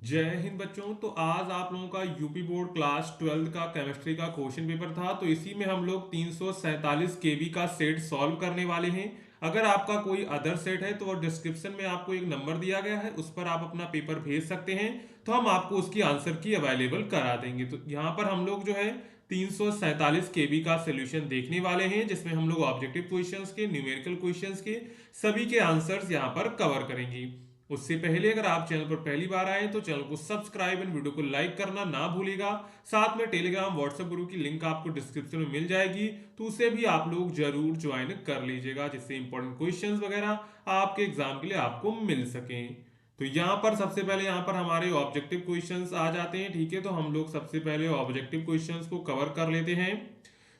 जय हिंद बच्चों। तो आज आप लोगों का यूपी बोर्ड क्लास 12 का केमिस्ट्री का क्वेश्चन पेपर था। तो इसी में हम लोग 347 केवी का सेट सॉल्व करने वाले हैं। अगर आपका कोई अदर सेट है तो वो डिस्क्रिप्शन में आपको एक नंबर दिया गया है, उस पर आप अपना पेपर भेज सकते हैं। तो हम आपको उसकी आंसर की अवेलेबल करा देंगे। तो यहाँ पर हम लोग जो है 347 केवी का सोल्यूशन देखने वाले हैं, जिसमें हम लोग ऑब्जेक्टिव क्वेश्चंस के, न्यूमेरिकल क्वेश्चंस के सभी के आंसर्स यहाँ पर कवर करेंगे। उससे पहले अगर आप चैनल पर पहली बार आए तो चैनल को सब्सक्राइब एंड वीडियो को लाइक करना ना भूलिएगा। साथ में टेलीग्राम व्हाट्सएप ग्रुप की लिंक आपको डिस्क्रिप्शन में मिल जाएगी, तो उसे भी आप लोग जरूर ज्वाइन कर लीजिएगा, जिससे इंपॉर्टेंट क्वेश्चंस वगैरह आपके एग्जाम के लिए आपको मिल सकें। तो यहाँ पर सबसे पहले यहाँ पर हमारे ऑब्जेक्टिव क्वेश्चंस आ जाते हैं। ठीक है, तो हम लोग सबसे पहले ऑब्जेक्टिव क्वेश्चंस को कवर कर लेते हैं।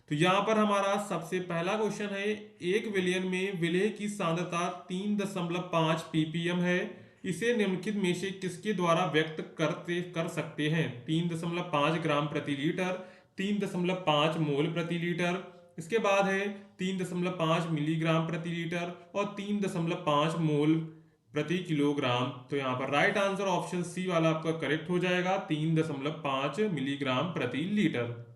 तो यहाँ पर हमारा सबसे पहला क्वेश्चन है, एक विलियन में विलेय की सांद्रता 3.5 ppm है। इसे निम्नलिखित में से किसके द्वारा व्यक्त कर सकते हैं? 3.5 ग्राम प्रति लीटर, 3.5 मोल प्रति लीटर, इसके बाद है 3.5 मिलीग्राम प्रति लीटर और 3.5 मोल प्रति किलोग्राम। तो यहाँ पर राइट आंसर ऑप्शन सी वाला आपका करेक्ट हो जाएगा, 3.5 मिलीग्राम प्रति लीटर।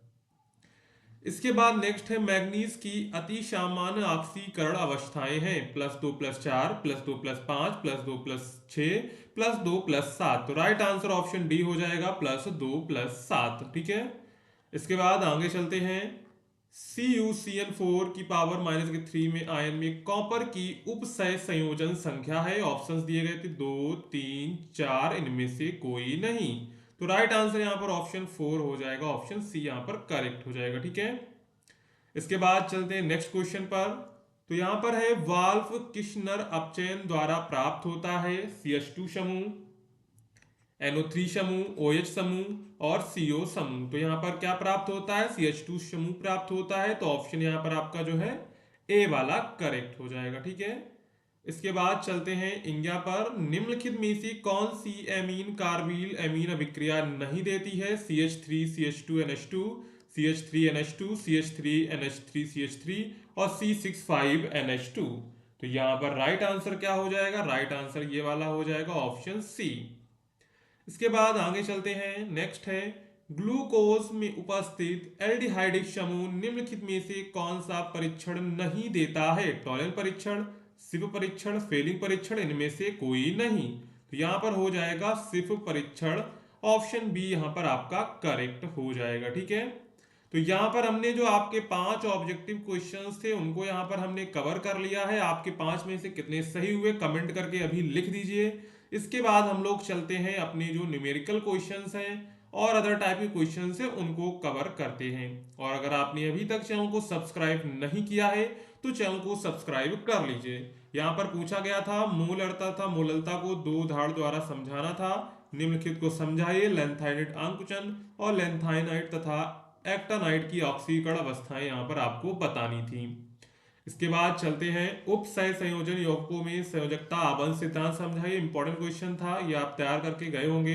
इसके बाद नेक्स्ट है, मैग्नीज की अति सामान्य ऑक्सीकरण अवस्थाएं हैं +2+4 +2+5 +2+6 +2+7। तो राइट आंसर ऑप्शन डी हो जाएगा +2+7। ठीक है, इसके बाद आगे चलते हैं। CuCN4 की पावर -3 में आयन में कॉपर की उपसय संयोजन संख्या है। ऑप्शंस दिए गए थे 2, 3, 4, इनमें से कोई नहीं। तो राइट आंसर यहाँ पर ऑप्शन 4 हो जाएगा, ऑप्शन सी यहाँ पर करेक्ट हो जाएगा। ठीक है, इसके बाद चलते हैं नेक्स्ट क्वेश्चन पर। तो यहाँ पर है, वाल्फ किश्नर अपचयन द्वारा प्राप्त होता है CH2 समूह, NO3 समूह, OH समूह और CO समूह। तो यहाँ पर क्या प्राप्त होता है? CH2 समूह प्राप्त होता है। तो ऑप्शन यहाँ पर आपका जो है ए वाला करेक्ट हो जाएगा। ठीक है, इसके बाद चलते हैं इंग्या पर। निम्नलिखित में से कौन सी एमीन कार्बिल एमीन अभिक्रिया नहीं देती है? CH3 CH2 NH2, CH3 NH2, CH3 NH3 CH3 और C6 NH2। तो यहाँ पर राइट आंसर क्या हो जाएगा? राइट आंसर ये वाला हो जाएगा, ऑप्शन सी। इसके बाद आगे चलते हैं। नेक्स्ट है, ग्लूकोज में उपस्थित एल्डिहाइडिक समूह निम्नलिखित में से कौन सा परीक्षण नहीं देता है? टॉलन परीक्षण, सिप परीक्षण, फेलिंग परीक्षण, इनमें से कोई नहीं। तो यहां पर हो जाएगा सिप परीक्षण, ऑप्शन बी यहां पर आपका करेक्ट हो जाएगा। ठीक है, तो यहाँ पर हमने जो आपके 5 ऑब्जेक्टिव क्वेश्चंस थे उनको यहाँ पर हमने कवर कर लिया है। आपके 5 में से कितने सही हुए कमेंट करके अभी लिख दीजिए। इसके बाद हम लोग चलते हैं अपने जो न्यूमेरिकल क्वेश्चंस हैं और अदर टाइप के क्वेश्चंस हैं उनको कवर करते हैं। और अगर आपने अभी तक चैनल को सब्सक्राइब नहीं किया है तो चैनल को सब्सक्राइब कर लीजिए। यहाँ पर पूछा गया था, मूल अर्थता था मूललता को दो उदाहरण द्वारा समझाना था। निम्नलिखित को समझाइए। लेंथाइनेट आंकुचन और लेंथाइनाइट तथा एक्टानाइट की ऑक्सीकरण अवस्थाएं यहाँ पर आपको बतानी थी। इसके बाद चलते हैं, उपसय संयोजन यौगिकों में संयोजकता आबंध सिद्धांत समझाइए। इंपॉर्टेंट क्वेश्चन था, ये आप तैयार करके गए होंगे।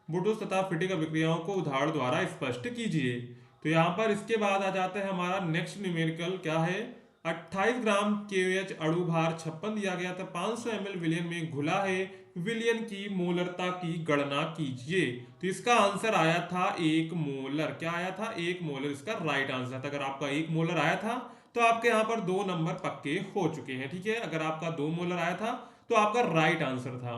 बुटोस तथा फिटिक अभिक्रियाओं को उदाहरण द्वारा स्पष्ट कीजिए। तो यहाँ पर इसके बाद आ जाता है हमारा नेक्स्ट न्यूमेरिकल, क्या है? 28 ग्राम KOH अणु भार 56 दिया गया था, 500 ml विलियन में घुला है, विलियन की मोलरता की गणना कीजिए। तो इसका आंसर आया था 1 मोलर। क्या आया था? 1 मोलर इसका राइट आंसर था। अगर आपका 1 मोलर आया था तो आपके यहाँ पर 2 नंबर पक्के हो चुके हैं। ठीक है, अगर आपका 2 मोलर आया था तो आपका राइट आंसर था।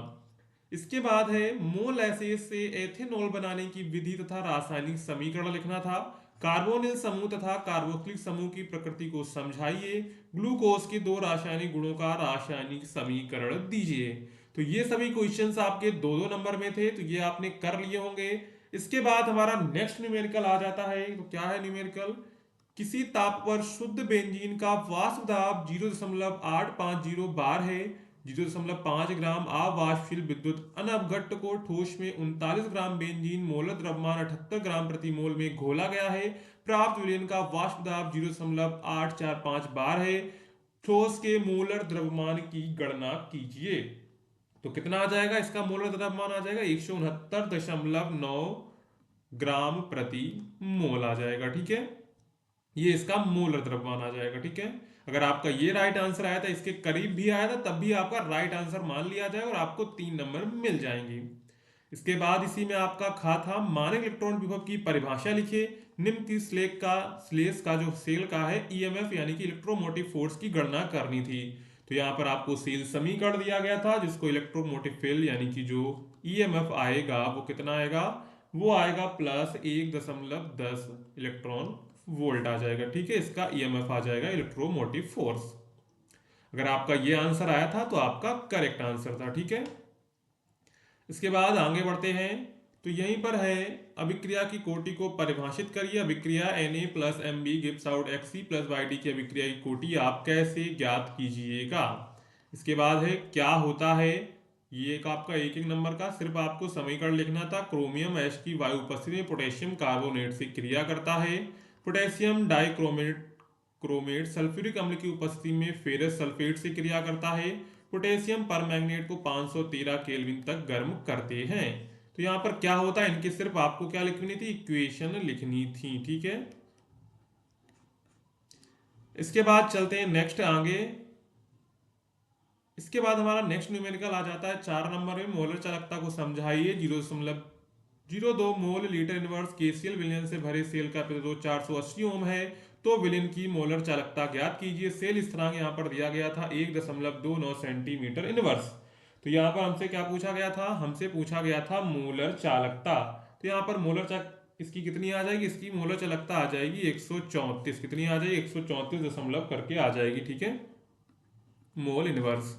इसके बाद है, मोल एसिड से एथेनॉल बनाने की विधि तथा रासायनिक समीकरण लिखना था। कार्बोनिल समूह तथा कार्बोक्सिलिक समूह की प्रकृति को समझाइए। ग्लूकोज के 2 रासायनिक गुणों का रासायनिक समीकरण दीजिए। तो ये सभी क्वेश्चंस आपके 2-2 नंबर में थे, तो ये आपने कर लिए होंगे। इसके बाद हमारा नेक्स्ट न्यूमेरिकल आ जाता है। तो क्या है न्यूमेरिकल? किसी ताप पर शुद्ध बेंजीन का वाष्प दाब 0.850 बार है। 0.5 ग्राम अवाष्पशील विद्युत अनवघट्ट को ठोस में 39 ग्राम बेंजीन मोलर द्रव्यमान 78 ग्राम प्रति मोल में घोला गया है। प्राप्त विलयन का वाष्प दाब 0.845 बार है। ठोस के मोलर द्रव्यमान की गणना कीजिए। तो कितना आ जाएगा? इसका मोलर द्रव्यमान आ जाएगा 169.9 ग्राम प्रति मोल आ जाएगा। ठीक है, ये इसका मोलर द्रव्यमान आ जाएगा। ठीक है, अगर आपका ये राइट आंसर आया था, इसके करीब भी आया था, तब भी आपका राइट आंसर मान लिया जाए और आपको 3 नंबर मिल जाएंगे। इसके बाद इसी में आपका खा था, मानक इलेक्ट्रॉन विभव की परिभाषा लिखिए। निम्न की स्लेश का जो सेल का है ईएमएफ यानी कि इलेक्ट्रोमोटिव फोर्स की गणना करनी थी। तो यहाँ पर आपको सेल समीकरण दिया गया था, जिसको इलेक्ट्रोमोटिव फील्ड यानी कि जो ईएमएफ आएगा वो कितना आएगा, वो आएगा +1.10 इलेक्ट्रॉन वोल्ट आ जाएगा। ठीक है, इसका ईएमएफ आ जाएगा इलेक्ट्रोमोटिव फोर्स। अगर आपका ये आंसर आया था तो आपका करेक्ट आंसर था। ठीक है, इसके बाद आगे बढ़ते हैं। तो यहीं पर है, अभिक्रिया की कोटि को परिभाषित करिए। अभिक्रिया Na plus M B gives out Xc plus Yd की अभिक्रिया की कोटि आप कैसे ज्ञात कीजिएगा। इसके बाद है क्या होता है, ये एक आपका एक एक नंबर का सिर्फ आपको समीकरण लिखना था। क्रोमियम एश की वायु उपस्थिति में पोटेशियम कार्बोनेट से क्रिया करता है। पोटेशियम डाइक्रोमेट क्रोमेट सल्फ्यूरिक अम्ल की उपस्थिति में फेरस सल्फेट से क्रिया करता है। पोटेशियम परमैंगनेट को 513 केल्विन तक गर्म करते हैं। तो यहाँ पर क्या होता है, इनके सिर्फ आपको क्या लिखनी थी, इक्वेशन लिखनी थी। ठीक है, इसके बाद चलते हैं नेक्स्ट आगे। इसके बाद हमारा नेक्स्ट न्यूमेरिकल आ जाता है 4 नंबर में, मोलर चालकता को समझाइए। 0.02 मोल लीटर इनवर्स केसीएल विलयन से भरे सेल का प्रतिरोध 480 ओम है, तो विलयन की मोलर चालकता ज्ञात कीजिए। सेल स्थिरांक यहाँ पर दिया गया था 1.29 सेंटीमीटर इनवर्स। तो यहाँ पर हमसे क्या पूछा गया था, हमसे पूछा गया था मोलर चालकता। तो यहाँ पर मोलर चालक इसकी कितनी आ जाएगी, इसकी मोलर चालकता आ जाएगी 134। कितनी आ जाएगी, 134 दशमलव करके आ जाएगी। ठीक है, मोल इनवर्स।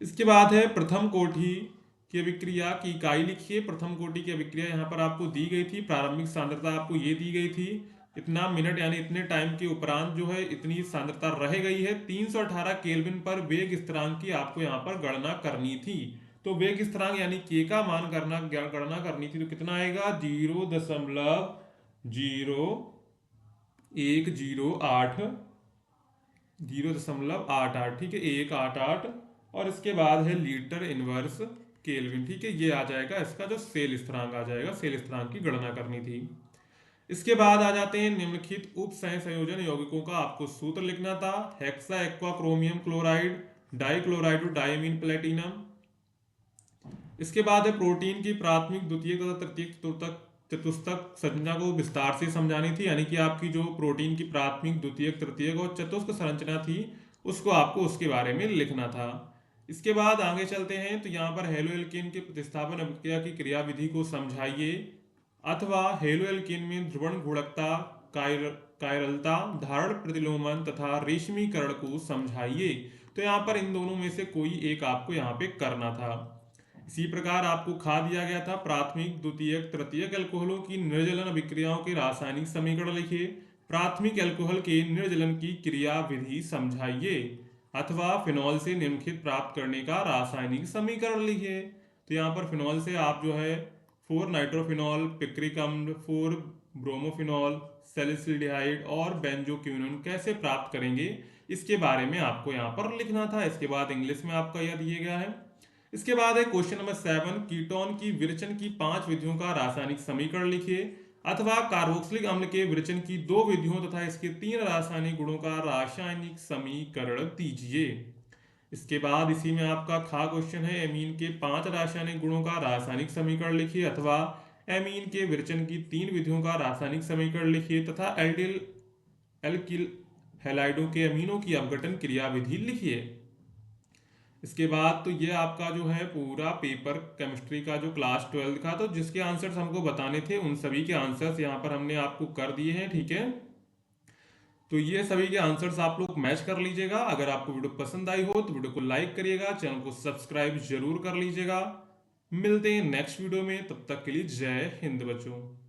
इसके बाद है प्रथम कोटि की अभिक्रिया की इकाई लिखिए। प्रथम कोटि की अभिक्रिया यहाँ पर आपको दी गई थी, प्रारंभिक सांद्रता आपको ये दी गई थी, इतना मिनट यानी इतने टाइम के उपरांत जो है इतनी सांद्रता रह गई है। 318 केल्विन पर वेग स्थिरांक की आपको यहाँ पर गणना करनी थी। तो वेग स्थिरांक यानी के का मान गणना करनी थी, तो कितना आएगा, 0.0108 ठीक है, 188। और इसके बाद है लीटर इनवर्स केल्विन। ठीक है, ये आ जाएगा इसका जो सेल स्थिरांक आ जाएगा, सेल स्थिरांक की गणना करनी थी। इसके बाद आ जाते हैं निम्नलिखित उप संयोजन यौगिकों का आपको सूत्र लिखना था। Hexa aqua chromium chloride dichloride diamine platinum. इसके बाद है प्रोटीन की प्राथमिक द्वितीयक तथा तृतीयक चतुष्क संरचना को विस्तार से समझानी थी, यानी कि आपकी जो प्रोटीन की प्राथमिक द्वितीयक तृतीयक और चतुष्क संरचना थी उसको आपको उसके बारे में लिखना था। इसके बाद आगे चलते हैं। तो यहाँ पर हेलो एल्केन के प्रतिस्थापन अभिक्रिया की क्रियाविधि को समझाइए, अथवा हेलो एल्केन में ध्रुवण गुणकता, कायरलता, धारण प्रतिलोमन तथा रेशमीकरण को समझाइए। तो यहाँ पर इन दोनों में से कोई एक आपको यहाँ पे करना था। इसी प्रकार आपको खा दिया गया था प्राथमिक द्वितीयक तृतीयक एल्कोहलों की निर्जलन अभिक्रियाओं के रासायनिक समीकरण लिखिए। प्राथमिक एल्कोहल के निर्जलन की क्रिया विधि समझाइए, अथवा फिनॉल से निम्नलिखित प्राप्त करने का रासायनिक समीकरण लिखिए। तो यहाँ पर फिनॉल से आप जो है 4 नाइट्रोफिनॉल, पिक्रिक अम्ल, 4 ब्रोमोफिनॉल, सैलिसिल्डिहाइड और बेंजोक्विनोन कैसे प्राप्त करेंगे, इसके बारे में आपको यहाँ पर लिखना था। इसके बाद इंग्लिश में आपका यह दिया गया है। इसके बाद है क्वेश्चन नंबर 7, कीटोन की विरचन की 5 विधियों का रासायनिक समीकरण लिखिए, अथवा कार्बोक्सिलिक अम्ल के विरचन की 2 विधियों तथा इसके 3 रासायनिक गुणों का रासायनिक समीकरण दीजिए। इसके बाद इसी में आपका खा क्वेश्चन है, एमीन के 5 रासायनिक गुणों का रासायनिक समीकरण लिखिए, अथवा एमीन के विरचन की 3 विधियों का रासायनिक समीकरण लिखिए, तथा एल्डिल एल्किल हैलाइडों के अमीनों की अपघटन क्रिया विधि लिखिए। इसके बाद तो ये आपका जो है पूरा पेपर केमिस्ट्री का जो क्लास 12 का, तो जिसके आंसर्स हमको बताने थे उन सभी के आंसर्स यहाँ पर हमने आपको कर दिए हैं। ठीक है, तो ये सभी के आंसर्स आप लोग मैच कर लीजिएगा। अगर आपको वीडियो पसंद आई हो तो वीडियो को लाइक करिएगा, चैनल को सब्सक्राइब जरूर कर लीजिएगा। मिलते हैं नेक्स्ट वीडियो में, तब तक के लिए जय हिंद बच्चों।